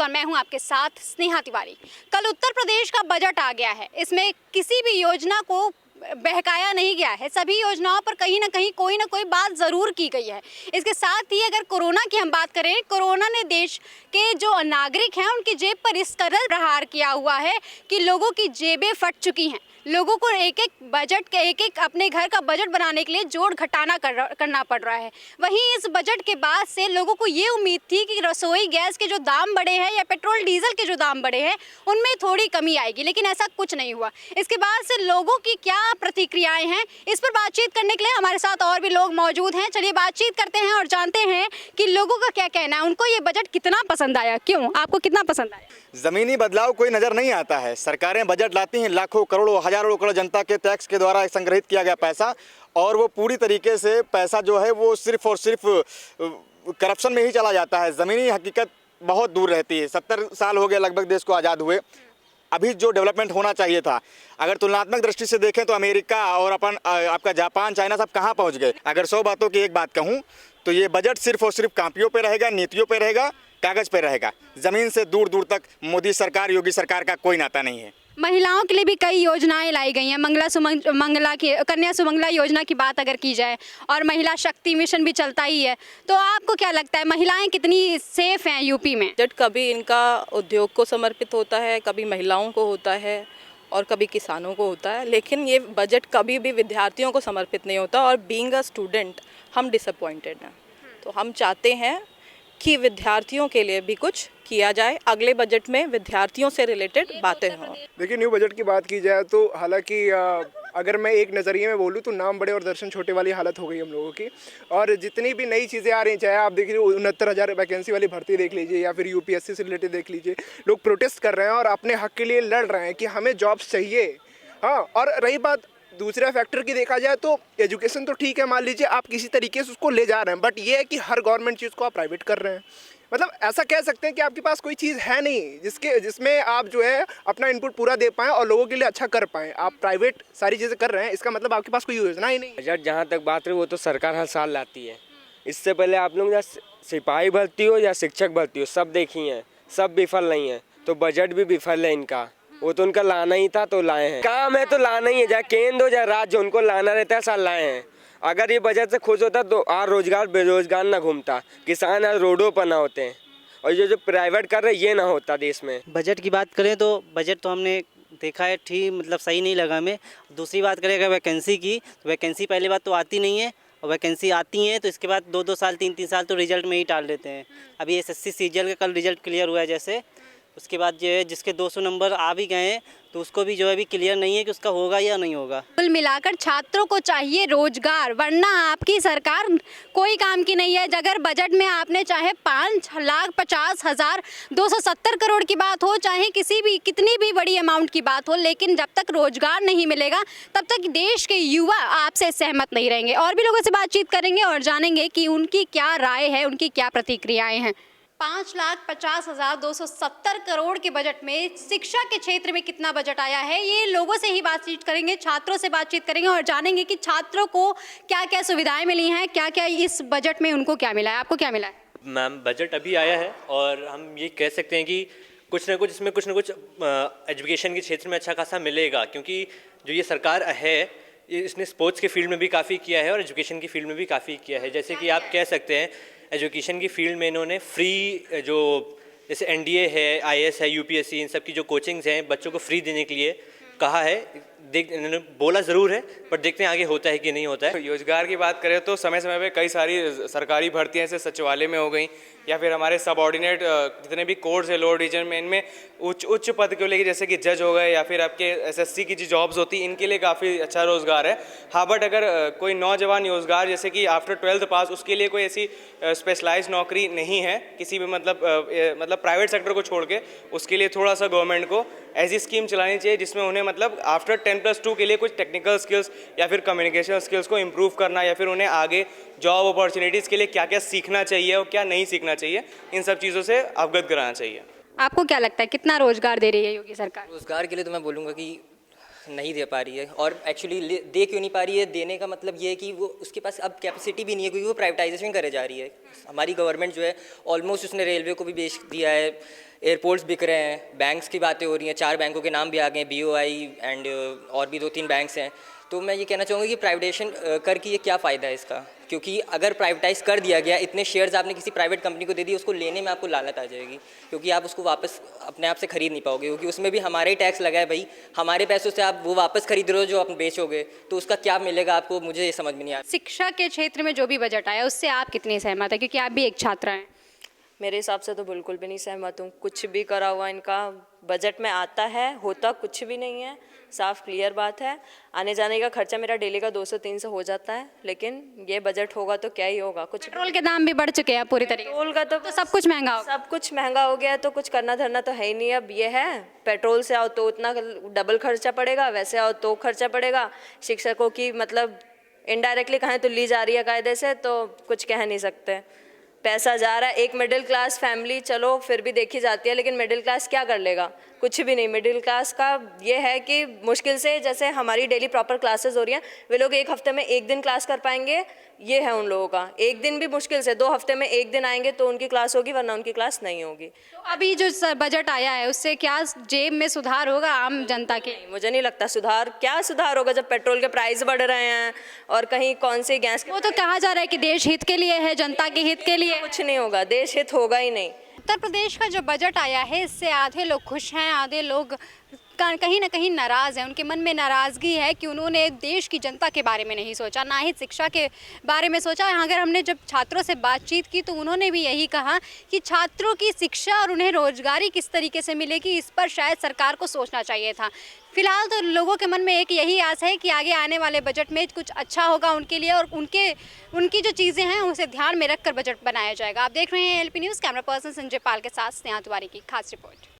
और मैं हूं आपके साथ स्नेहा तिवारी। कल उत्तर प्रदेश का बजट आ गया है। इसमें किसी भी योजना को बहकाया नहीं गया है। सभी योजनाओं पर कहीं ना कहीं कोई ना कोई बात ज़रूर की गई है। इसके साथ ही अगर कोरोना की हम बात करें, कोरोना ने देश के जो नागरिक हैं उनकी जेब पर इस कदर प्रहार किया हुआ है कि लोगों की जेबें फट चुकी हैं। लोगों को एक एक अपने घर का बजट बनाने के लिए जोड़ घटाना करना पड़ रहा है। वहीं इस बजट के बाद से लोगों को ये उम्मीद थी कि रसोई गैस के जो दाम बढ़े हैं या पेट्रोल डीजल के जो दाम बढ़े हैं उनमें थोड़ी कमी आएगी, लेकिन ऐसा कुछ नहीं हुआ। इसके बाद से लोगों की क्या प्रतिक्रियाएं हैं, इस पर बातचीत करने के लिए हमारे साथ और भी लोग मौजूद हैं। चलिए बातचीत करते हैं और जानते हैं कि लोगों का क्या कहना है, उनको ये बजट कितना पसंद आया, क्यों आपको कितना पसंद आया। ज़मीनी बदलाव कोई नज़र नहीं आता है। सरकारें बजट लाती हैं, लाखों करोड़ों हजारों करोड़ जनता के टैक्स के द्वारा संग्रहित किया गया पैसा, और वो पूरी तरीके से पैसा जो है वो सिर्फ और सिर्फ करप्शन में ही चला जाता है। ज़मीनी हकीकत बहुत दूर रहती है। 70 साल हो गए लगभग देश को आज़ाद हुए। अभी जो डेवलपमेंट होना चाहिए था, अगर तुलनात्मक दृष्टि से देखें तो अमेरिका और आपका जापान, चाइना सब कहाँ पहुँच गए। अगर 100 बातों की एक बात कहूँ तो ये बजट सिर्फ और सिर्फ कापियों पे रहेगा, नीतियों पे रहेगा, कागज़ पे रहेगा। ज़मीन से दूर दूर तक मोदी सरकार, योगी सरकार का कोई नाता नहीं है। महिलाओं के लिए भी कई योजनाएं लाई गई हैं। कन्या सुमंगला योजना की बात अगर की जाए, और महिला शक्ति मिशन भी चलता ही है, तो आपको क्या लगता है महिलाएं कितनी सेफ हैं यूपी में? बजट कभी इनका उद्योग को समर्पित होता है, कभी महिलाओं को होता है और कभी किसानों को होता है, लेकिन ये बजट कभी भी विद्यार्थियों को समर्पित नहीं होता। और बीइंग अ स्टूडेंट हम डिसअपॉइंटेड हैं। तो हम चाहते हैं कि विद्यार्थियों के लिए भी कुछ किया जाए, अगले बजट में विद्यार्थियों से रिलेटेड बातें हों। देखिए, न्यू बजट की बात की जाए तो हालांकि अगर मैं एक नज़रिए में बोलूँ तो नाम बड़े और दर्शन छोटे वाली हालत हो गई हम लोगों की। और जितनी भी नई चीज़ें आ रही हैं, चाहे आप देख लीजिए 69,000 वैकेंसी वाली भर्ती देख लीजिए, या फिर यूपीएससी से रिलेटेड देख लीजिए, लोग प्रोटेस्ट कर रहे हैं और अपने हक के लिए लड़ रहे हैं कि हमें जॉब्स चाहिए। हाँ, और रही बात दूसरा फैक्टर की देखा जाए तो एजुकेशन तो ठीक है, मान लीजिए आप किसी तरीके से उसको ले जा रहे हैं, बट ये है कि हर गवर्नमेंट चीज़ को आप प्राइवेट कर रहे हैं। मतलब ऐसा कह सकते हैं कि आपके पास कोई चीज़ है नहीं जिसमें आप जो है अपना इनपुट पूरा दे पाएँ और लोगों के लिए अच्छा कर पाएँ। आप प्राइवेट सारी चीज़ें कर रहे हैं, इसका मतलब आपके पास कोई योजना ही नहीं। बजट जहाँ तक बात रही वो तो सरकार हर साल लाती है। इससे पहले आप लोग या सिपाही भर्ती हो या शिक्षक भर्ती हो, सब देखी हैं, सब विफल नहीं है। तो बजट भी विफल है इनका। वो तो उनका लाना ही था तो लाए हैं। काम है तो लाना ही है, चाहे केंद्र हो चाहे राज्य, उनको लाना रहता है, साल लाए हैं। अगर ये बजट से खुश होता तो आज रोजगार बेरोजगार ना घूमता, किसान आज रोडों पर ना होते हैं, और जो प्राइवेट कर रहे ये ना होता देश में। बजट की बात करें तो बजट तो हमने देखा है, ठीक मतलब सही नहीं लगा हमें। दूसरी बात करें अगर वैकेंसी की, तो वैकेंसी पहली बात तो आती नहीं है, और वैकेंसी आती हैं तो इसके बाद 2-2 साल 3-3 साल तो रिजल्ट में ही टाल देते हैं। अभी एसएससी सीजीएल का कल रिजल्ट क्लियर हुआ है, जैसे उसके बाद जो है जिसके 200 नंबर आ भी गए हैं तो उसको भी जो है अभी क्लियर नहीं है कि उसका होगा या नहीं होगा। कुल मिलाकर छात्रों को चाहिए रोजगार, वरना आपकी सरकार कोई काम की नहीं है। अगर बजट में आपने चाहे 5,50,270 करोड़ की बात हो, चाहे कितनी भी बड़ी अमाउंट की बात हो, लेकिन जब तक रोजगार नहीं मिलेगा तब तक देश के युवा आपसे सहमत नहीं रहेंगे। और भी लोगों से बातचीत करेंगे और जानेंगे कि उनकी क्या राय है, उनकी क्या प्रतिक्रियाएं हैं। 5,50,270 करोड़ के बजट में शिक्षा के क्षेत्र में कितना बजट आया है, ये लोगों से ही बातचीत करेंगे, छात्रों से बातचीत करेंगे और जानेंगे कि छात्रों को क्या क्या सुविधाएं मिली हैं, क्या क्या इस बजट में उनको क्या मिला है। आपको क्या मिला है? मैम, बजट अभी आया है और हम ये कह सकते हैं कि कुछ ना कुछ एजुकेशन के क्षेत्र में अच्छा खासा मिलेगा, क्योंकि जो ये सरकार है इसने स्पोर्ट्स के फील्ड में भी काफ़ी किया है और एजुकेशन की फील्ड में भी काफ़ी किया है। जैसे कि आप कह सकते हैं एजुकेशन की फील्ड में इन्होंने फ्री जो जैसे एनडीए है, आईएएस है, यूपीएससी, इन सब की जो कोचिंग्स हैं बच्चों को फ्री देने के लिए कहा है। इन्होंने बोला ज़रूर है, पर देखते हैं आगे होता है कि नहीं होता है। रोजगार की बात करें तो समय समय पे कई सारी सरकारी भर्तियां जैसे सचिवालय में हो गई, या फिर हमारे सबऑर्डिनेट जितने भी कोर्ट्स है लोअर डिवीजन में, इनमें उच्च पद को लेकर जैसे कि जज हो गए या फिर आपके एसएससी की जो जॉब्स होती हैं, इनके लिए काफ़ी अच्छा रोज़गार है। हाँ, बट अगर कोई नौजवान रोज़गार जैसे कि आफ्टर 12th पास, उसके लिए कोई ऐसी स्पेशलाइज्ड नौकरी नहीं है किसी भी मतलब प्राइवेट सेक्टर को छोड़ के, उसके लिए थोड़ा सा गवर्नमेंट को ऐसी स्कीम चलानी चाहिए जिसमें उन्हें मतलब आफ्टर 10+2 के लिए कुछ टेक्निकल स्किल्स या फिर कम्युनिकेशन स्किल्स को इम्प्रूव करना, या फिर उन्हें आगे जॉब अपॉर्चुनिटीज़ के लिए क्या क्या सीखना चाहिए और क्या नहीं सीखना चाहिए, इन सब चीज़ों से अवगत कराना चाहिए। आपको क्या लगता है कितना रोजगार दे रही है योगी सरकार? रोजगार के लिए तो मैं बोलूँगा कि नहीं दे पा रही है। और एक्चुअली दे क्यों नहीं पा रही है, देने का मतलब ये है कि वो उसके पास अब कैपेसिटी भी नहीं है, क्योंकि वो प्राइवेटाइजेशन करे जा रही है। हमारी गवर्नमेंट जो है ऑलमोस्ट उसने रेलवे को भी बेच दिया है, एयरपोर्ट्स बिक रहे हैं, बैंक्स की बातें हो रही हैं, 4 बैंकों के नाम भी आ गए हैं, BOI एंड और भी 2-3 बैंक्स हैं। तो मैं ये कहना चाहूँगा कि प्राइवेटाइजेशन करके ये क्या फ़ायदा है इसका, क्योंकि अगर प्राइवेटाइज कर दिया गया, इतने शेयर्स आपने किसी प्राइवेट कंपनी को दे दिए, उसको लेने में आपको लालच आ जाएगी, क्योंकि आप उसको वापस अपने आप से खरीद नहीं पाओगे, क्योंकि उसमें भी हमारा ही टैक्स लगा है भाई। हमारे पैसों से आप वो वापस खरीद रहे हो जो आप बेचोगे, तो उसका क्या मिलेगा आपको, मुझे ये समझ में नहीं आ रहा। शिक्षा के क्षेत्र में जो भी बजट आया उससे आप कितनी सहमत है, क्योंकि आप भी एक छात्रा हैं? मेरे हिसाब से तो बिल्कुल भी नहीं सहमत हूँ। कुछ भी करा हुआ इनका बजट में आता है, होता कुछ भी नहीं है, साफ क्लियर बात है। आने जाने का खर्चा मेरा डेली का 200-300 हो जाता है, लेकिन ये बजट होगा तो क्या ही होगा, कुछ। पेट्रोल के दाम भी बढ़ चुके हैं पूरी तरीके से, पेट्रोल का तो सब कुछ महंगा हो गया। सब कुछ महंगा हो गया है, तो कुछ करना धरना तो है ही नहीं। अब ये है, पेट्रोल से आओ तो उतना डबल खर्चा पड़ेगा, वैसे आओ तो खर्चा पड़ेगा। शिक्षकों की मतलब इनडायरेक्टली कहें तो ली जा रही है कायदे से, तो कुछ कह नहीं सकते। पैसा जा रहा है, एक मिडिल क्लास फैमिली चलो फिर भी देखी जाती है, लेकिन मिडिल क्लास क्या कर लेगा, कुछ भी नहीं। मिडिल क्लास का ये है कि मुश्किल से, जैसे हमारी डेली प्रॉपर क्लासेस हो रही हैं, वे लोग एक हफ्ते में 1 दिन क्लास कर पाएंगे, ये है उन लोगों का। 1 दिन भी मुश्किल से, 2 हफ्ते में 1 दिन आएंगे तो उनकी क्लास होगी, वरना उनकी क्लास नहीं होगी। तो अभी जो बजट आया है उससे क्या जेब में सुधार होगा आम जनता के? मुझे नहीं लगता सुधार, क्या सुधार होगा जब पेट्रोल के प्राइस बढ़ रहे हैं और कहीं कौन सी गैस। वो तो कहा जा रहा है कि देश हित के लिए है, जनता के हित के लिए। कुछ नहीं होगा, देश हित होगा ही नहीं। उत्तर प्रदेश का जो बजट आया है इससे आधे लोग खुश हैं, आधे लोग कहीं ना कहीं नाराज़ हैं। उनके मन में नाराज़गी है कि उन्होंने देश की जनता के बारे में नहीं सोचा, ना ही शिक्षा के बारे में सोचा। अगर हमने जब छात्रों से बातचीत की तो उन्होंने भी यही कहा कि छात्रों की शिक्षा और उन्हें रोजगारी किस तरीके से मिलेगी, इस पर शायद सरकार को सोचना चाहिए था। फिलहाल तो लोगों के मन में एक यही आस है कि आगे आने वाले बजट में कुछ अच्छा होगा उनके लिए, और उनकी जो चीज़ें हैं उसे ध्यान में रखकर बजट बनाया जाएगा। आप देख रहे हैं LP news, camera person Sanjay Pal के साथ स्नेहा तिवारी की खास रिपोर्ट।